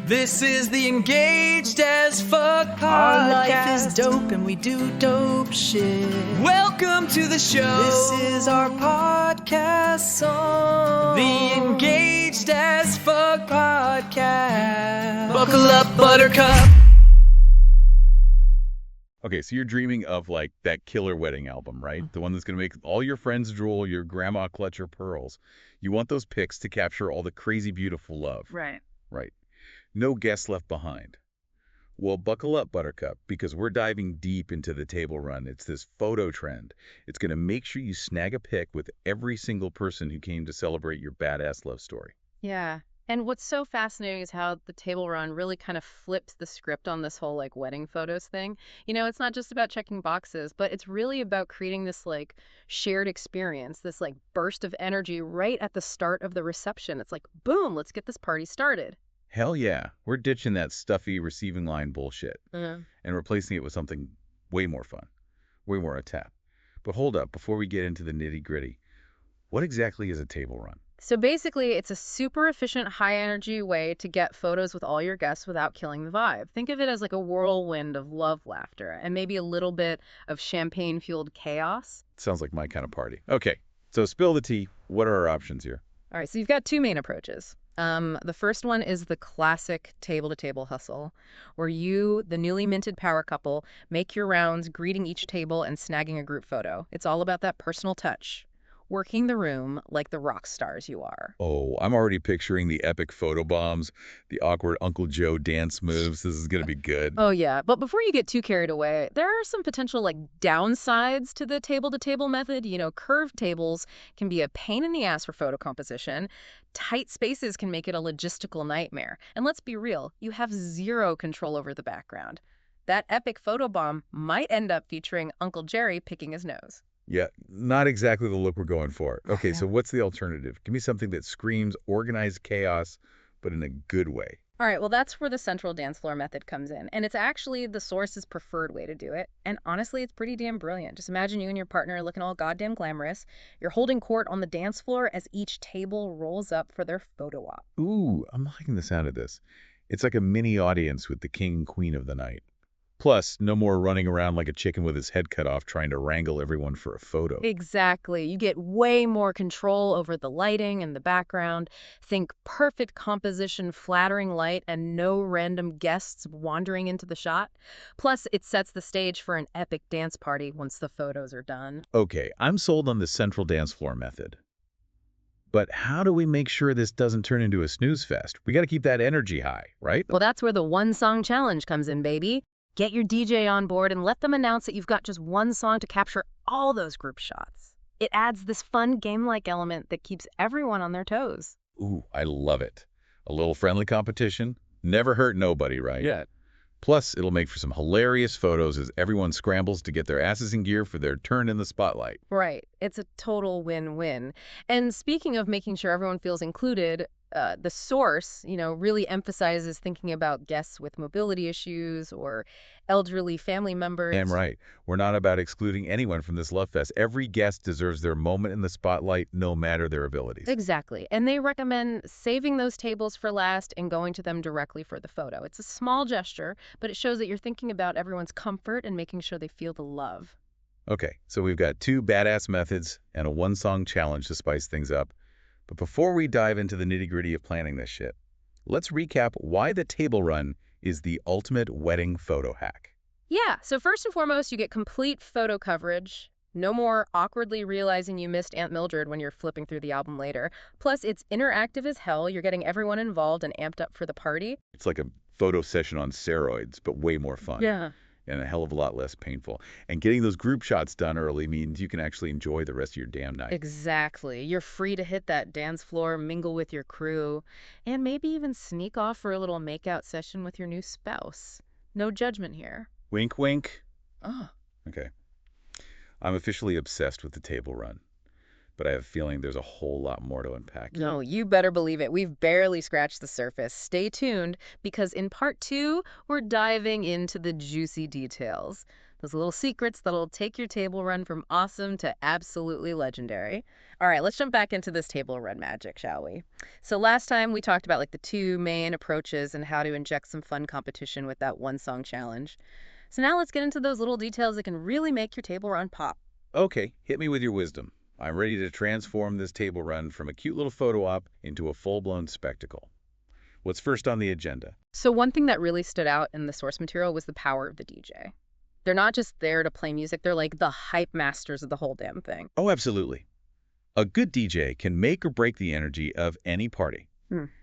This is the Engaged as Fuck podcast. Our life is dope and we do dope shit. Welcome to the show. This is our podcast song. The Engaged as Fuck podcast. Buckle up, Buttercup. Okay, so you're dreaming of like that killer wedding album, right? The one that's going to make all your friends drool, your grandma clutch her pearls. You want those pics to capture all the crazy, beautiful love. Right. Right. No guests left behind. Well, buckle up, Buttercup, because we're diving deep into the table run. It's this photo trend. It's going to make sure you snag a pic with every single person who came to celebrate your badass love story. Yeah. And what's so fascinating is how the table run really kind of flips the script on this whole like wedding photos thing. You know, it's not just about checking boxes, but it's really about creating this like shared experience, this like burst of energy right at the start of the reception. It's like, boom, let's get this party started. Hell yeah. We're ditching that stuffy receiving line bullshit and replacing it with something way more fun, way more a tap. But hold up, before we get into the nitty-gritty, what exactly is a table run? So basically, it's a super efficient, high-energy way to get photos with all your guests without killing the vibe. Think of it as like a whirlwind of love, laughter, and maybe a little bit of champagne-fueled chaos. Sounds like my kind of party. Okay, so spill the tea. What are our options here? All right, so you've got two main approaches. The first one is the classic table-to-table hustle, where you, the newly minted power couple, make your rounds, greeting each table and snagging a group photo. It's all about that personal touch, working the room like the rock stars you are. Oh, I'm already picturing the epic photo bombs, the awkward Uncle Joe dance moves. This is going to be good. Oh, yeah. But before you get too carried away, there are some potential like downsides to the table-to-table method. You know, curved tables can be a pain in the ass for photo composition. Tight spaces can make it a logistical nightmare. And let's be real, you have zero control over the background. That epic photo bomb might end up featuring Uncle Jerry picking his nose. Yeah, not exactly the look we're going for. Okay, so what's the alternative? Give me something that screams organized chaos, but in a good way. All right, well, that's where the central dance floor method comes in. And it's actually the source's preferred way to do it. And honestly, it's pretty damn brilliant. Just imagine you and your partner looking all goddamn glamorous. You're holding court on the dance floor as each table rolls up for their photo op. Ooh, I'm liking the sound of this. It's like a mini audience with the king and queen of the night. Plus, no more running around like a chicken with his head cut off trying to wrangle everyone for a photo. Exactly. You get way more control over the lighting and the background. Think perfect composition, flattering light, and no random guests wandering into the shot. Plus, it sets the stage for an epic dance party once the photos are done. Okay, I'm sold on the central dance floor method. But how do we make sure this doesn't turn into a snooze fest? We got to keep that energy high, right? Well, that's where the one-song challenge comes in, baby. Get your DJ on board and let them announce that you've got just one song to capture all those group shots. It adds this fun game-like element that keeps everyone on their toes. Ooh, I love it. A little friendly competition. Never hurt nobody, right? Yeah. Plus, it'll make for some hilarious photos as everyone scrambles to get their asses in gear for their turn in the spotlight. Right. It's a total win-win. And speaking of making sure everyone feels included, the source, really emphasizes thinking about guests with mobility issues or elderly family members. Damn right. We're not about excluding anyone from this love fest. Every guest deserves their moment in the spotlight, no matter their abilities. Exactly. And they recommend saving those tables for last and going to them directly for the photo. It's a small gesture, but it shows that you're thinking about everyone's comfort and making sure they feel the love. Okay, so we've got two badass methods and a one-song challenge to spice things up. But before we dive into the nitty-gritty of planning this shit, let's recap why the table run is the ultimate wedding photo hack. Yeah, so first and foremost, you get complete photo coverage. No more awkwardly realizing you missed Aunt Mildred when you're flipping through the album later. Plus, it's interactive as hell. You're getting everyone involved and amped up for the party. It's like a photo session on steroids, but way more fun. Yeah. And a hell of a lot less painful. And getting those group shots done early means you can actually enjoy the rest of your damn night. Exactly. You're free to hit that dance floor, mingle with your crew, and maybe even sneak off for a little makeout session with your new spouse. No judgment here. Wink, wink. Oh. Okay. I'm officially obsessed with the table run, but I have a feeling there's a whole lot more to unpack. No, you better believe it. We've barely scratched the surface. Stay tuned, because in part 2, we're diving into the juicy details. Those little secrets that'll take your table run from awesome to absolutely legendary. All right, let's jump back into this table run magic, shall we? So last time we talked about like the two main approaches and how to inject some fun competition with that one song challenge. So now let's get into those little details that can really make your table run pop. Okay, hit me with your wisdom. I'm ready to transform this table run from a cute little photo op into a full-blown spectacle. What's first on the agenda? So one thing that really stood out in the source material was the power of the DJ. They're not just there to play music, they're like the hype masters of the whole damn thing. Oh, absolutely. A good DJ can make or break the energy of any party,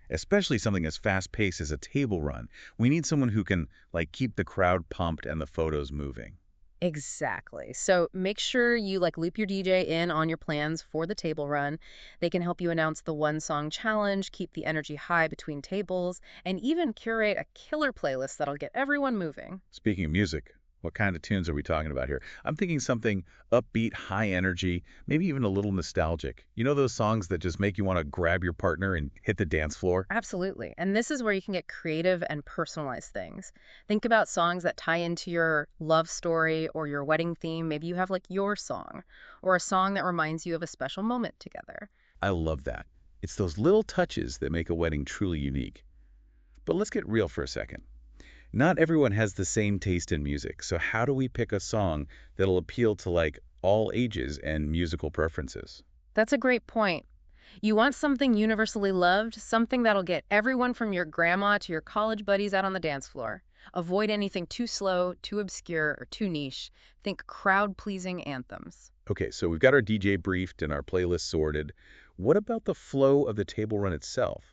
especially something as fast-paced as a table run. We need someone who can, like, keep the crowd pumped and the photos moving. Exactly. So make sure you like loop your DJ in on your plans for the table run. They can help you announce the one song challenge, keep the energy high between tables, and even curate a killer playlist that'll get everyone moving. Speaking of music, what kind of tunes are we talking about here? I'm thinking something upbeat, high energy, maybe even a little nostalgic. You know those songs that just make you want to grab your partner and hit the dance floor? Absolutely. And this is where you can get creative and personalize things. Think about songs that tie into your love story or your wedding theme. Maybe you have like your song or a song that reminds you of a special moment together. I love that. It's those little touches that make a wedding truly unique. But let's get real for a second. Not everyone has the same taste in music, so how do we pick a song that'll appeal to, like, all ages and musical preferences? That's a great point. You want something universally loved, something that'll get everyone from your grandma to your college buddies out on the dance floor. Avoid anything too slow, too obscure, or too niche. Think crowd-pleasing anthems. Okay, so we've got our DJ briefed and our playlist sorted. What about the flow of the table run itself?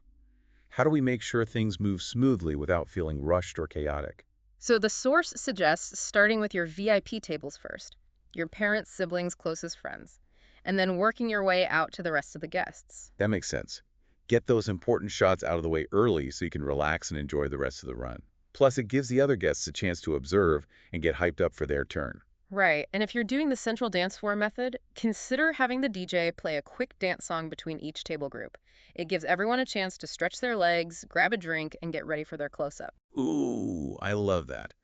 How do we make sure things move smoothly without feeling rushed or chaotic? So the source suggests starting with your VIP tables first, your parents, siblings, closest friends, and then working your way out to the rest of the guests. That makes sense. Get those important shots out of the way early so you can relax and enjoy the rest of the run. Plus, it gives the other guests a chance to observe and get hyped up for their turn. Right, and if you're doing the central dance floor method, consider having the DJ play a quick dance song between each table group. It gives everyone a chance to stretch their legs, grab a drink, and get ready for their close-up. Ooh, I love that.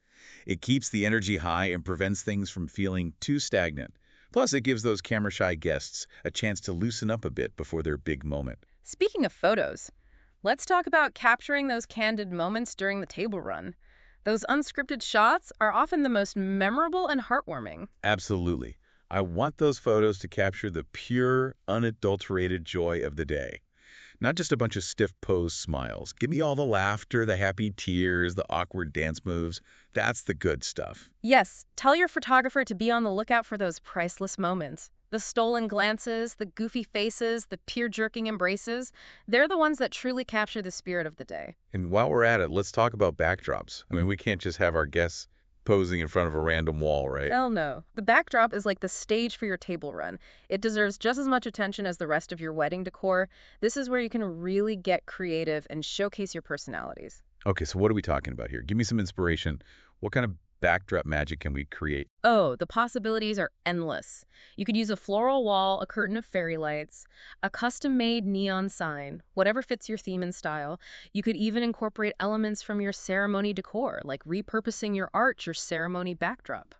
It keeps the energy high and prevents things from feeling too stagnant. Plus, it gives those camera-shy guests a chance to loosen up a bit before their big moment. Speaking of photos, let's talk about capturing those candid moments during the table run. Those unscripted shots are often the most memorable and heartwarming. Absolutely. I want those photos to capture the pure, unadulterated joy of the day. Not just a bunch of stiff pose smiles. Give me all the laughter, the happy tears, the awkward dance moves. That's the good stuff. Yes, tell your photographer to be on the lookout for those priceless moments. The stolen glances, the goofy faces, the tear-jerking embraces, they're the ones that truly capture the spirit of the day. And while we're at it, let's talk about backdrops. I mean, we can't just have our guests posing in front of a random wall, right? Hell no. The backdrop is like the stage for your table run. It deserves just as much attention as the rest of your wedding decor. This is where you can really get creative and showcase your personalities. Okay, so what are we talking about here? Give me some inspiration. What kind of backdrop magic can we create? Oh, the possibilities are endless. You could use a floral wall, a curtain of fairy lights, a custom-made neon sign, whatever fits your theme and style. You could even incorporate elements from your ceremony decor, like repurposing your arch or ceremony backdrop.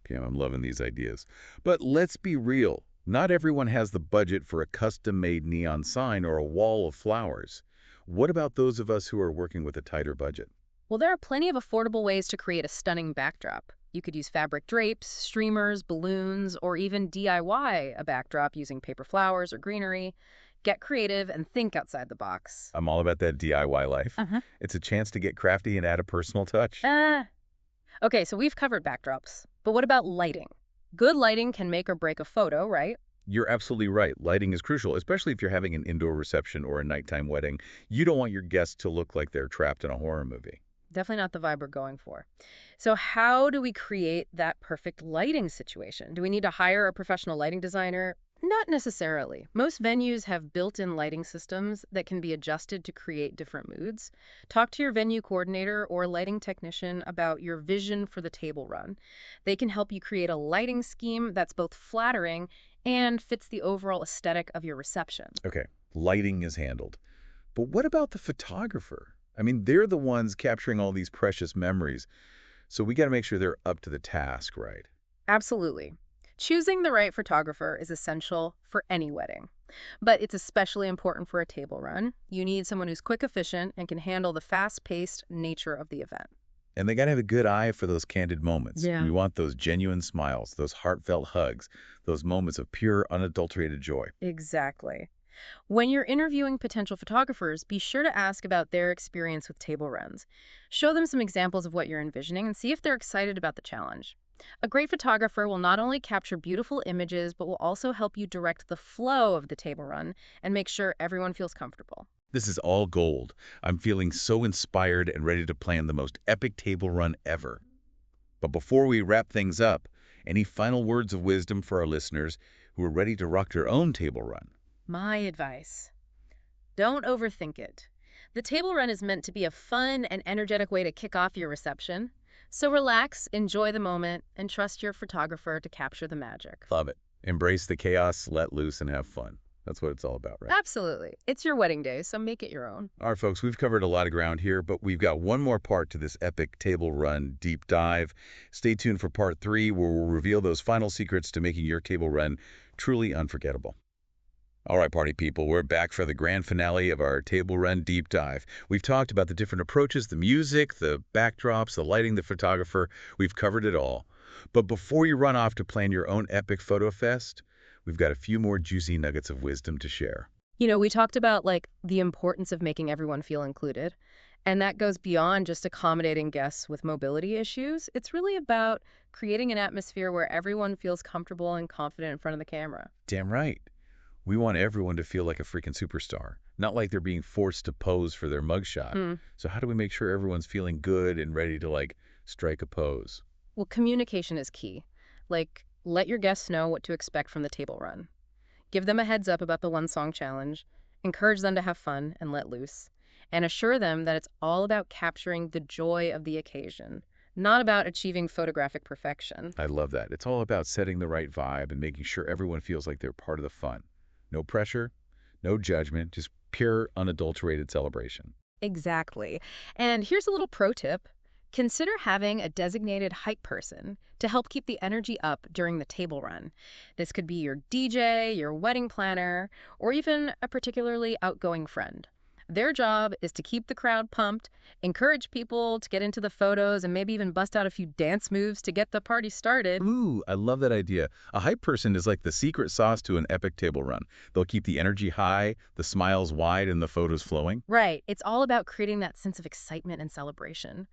Okay, I'm loving these ideas. But let's be real. Not everyone has the budget for a custom-made neon sign or a wall of flowers. What about those of us who are working with a tighter budget? Well, there are plenty of affordable ways to create a stunning backdrop. You could use fabric drapes, streamers, balloons, or even DIY a backdrop using paper flowers or greenery. Get creative and think outside the box. I'm all about that DIY life. It's a chance to get crafty and add a personal touch. Okay, so we've covered backdrops, but what about lighting? Good lighting can make or break a photo, right? You're absolutely right. Lighting is crucial, especially if you're having an indoor reception or a nighttime wedding. You don't want your guests to look like they're trapped in a horror movie. Definitely not the vibe we're going for. So how do we create that perfect lighting situation? Do we need to hire a professional lighting designer? Not necessarily. Most venues have built-in lighting systems that can be adjusted to create different moods. Talk to your venue coordinator or lighting technician about your vision for the table run. They can help you create a lighting scheme that's both flattering and fits the overall aesthetic of your reception. Okay, lighting is handled. But what about the photographer? I mean, they're the ones capturing all these precious memories. So we got to make sure they're up to the task, right? Absolutely. Choosing the right photographer is essential for any wedding, but it's especially important for a table run. You need someone who's quick, efficient, and can handle the fast-paced nature of the event. And they got to have a good eye for those candid moments. Yeah. We want those genuine smiles, those heartfelt hugs, those moments of pure, unadulterated joy. Exactly. When you're interviewing potential photographers, be sure to ask about their experience with table runs. Show them some examples of what you're envisioning and see if they're excited about the challenge. A great photographer will not only capture beautiful images, but will also help you direct the flow of the table run and make sure everyone feels comfortable. This is all gold. I'm feeling so inspired and ready to plan the most epic table run ever. But before we wrap things up, any final words of wisdom for our listeners who are ready to rock their own table run? My advice: don't overthink it. The table run is meant to be a fun and energetic way to kick off your reception. So relax, enjoy the moment, and trust your photographer to capture the magic. Love it. Embrace the chaos, let loose, and have fun. That's what it's all about, right? Absolutely. It's your wedding day, so make it your own. All right, folks, we've covered a lot of ground here, but we've got one more part to this epic table run deep dive. Stay tuned for part 3, where we'll reveal those final secrets to making your table run truly unforgettable. All right, party people, we're back for the grand finale of our table run deep dive. We've talked about the different approaches, the music, the backdrops, the lighting, the photographer. We've covered it all. But before you run off to plan your own epic photo fest, we've got a few more juicy nuggets of wisdom to share. You know, we talked about the importance of making everyone feel included, and that goes beyond just accommodating guests with mobility issues. It's really about creating an atmosphere where everyone feels comfortable and confident in front of the camera. Damn right. We want everyone to feel like a freaking superstar, not like they're being forced to pose for their mugshot. So how do we make sure everyone's feeling good and ready to strike a pose? Well, communication is key. Let your guests know what to expect from the table run. Give them a heads up about the one song challenge, encourage them to have fun and let loose, and assure them that it's all about capturing the joy of the occasion, not about achieving photographic perfection. I love that. It's all about setting the right vibe and making sure everyone feels like they're part of the fun. No pressure, no judgment, just pure, unadulterated celebration. Exactly. And here's a little pro tip. Consider having a designated hype person to help keep the energy up during the table run. This could be your DJ, your wedding planner, or even a particularly outgoing friend. Their job is to keep the crowd pumped, encourage people to get into the photos, and maybe even bust out a few dance moves to get the party started. Ooh, I love that idea. A hype person is like the secret sauce to an epic table run. They'll keep the energy high, the smiles wide, and the photos flowing. Right. It's all about creating that sense of excitement and celebration.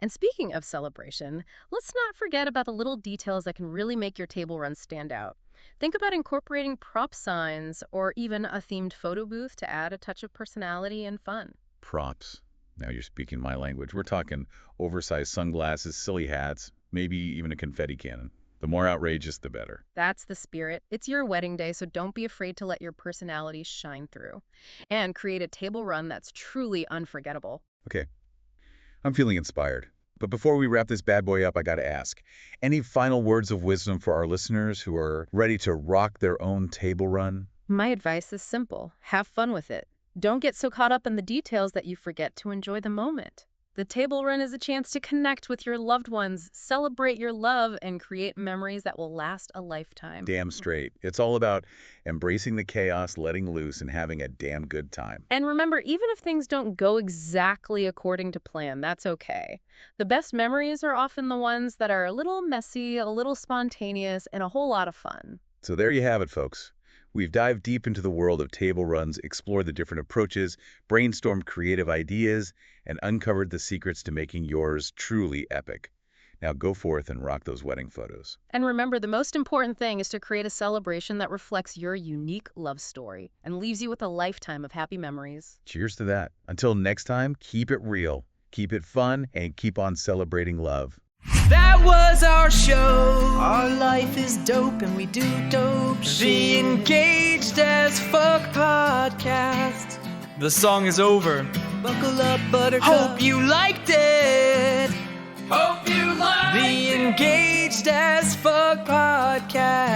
And speaking of celebration, let's not forget about the little details that can really make your table run stand out. Think about incorporating prop signs or even a themed photo booth to add a touch of personality and fun. Props. Now you're speaking my language. We're talking oversized sunglasses, silly hats, maybe even a confetti cannon. The more outrageous, the better. That's the spirit. It's your wedding day, so don't be afraid to let your personality shine through. And create a table run that's truly unforgettable. Okay, I'm feeling inspired. But before we wrap this bad boy up, I gotta ask, any final words of wisdom for our listeners who are ready to rock their own table run? My advice is simple. Have fun with it. Don't get so caught up in the details that you forget to enjoy the moment. The table run is a chance to connect with your loved ones, celebrate your love, and create memories that will last a lifetime. Damn straight. It's all about embracing the chaos, letting loose, and having a damn good time. And remember, even if things don't go exactly according to plan, that's okay. The best memories are often the ones that are a little messy, a little spontaneous, and a whole lot of fun. So there you have it, folks. We've dived deep into the world of table runs, explored the different approaches, brainstormed creative ideas, and uncovered the secrets to making yours truly epic. Now go forth and rock those wedding photos. And remember, the most important thing is to create a celebration that reflects your unique love story and leaves you with a lifetime of happy memories. Cheers to that. Until next time, keep it real, keep it fun, and keep on celebrating love. That was our show. Our life is dope and we do dope The shit. Engaged as Fuck podcast. The song is over. Buckle up, buttercup. Hope you liked it. Hope you liked it. The Engaged as Fuck podcast.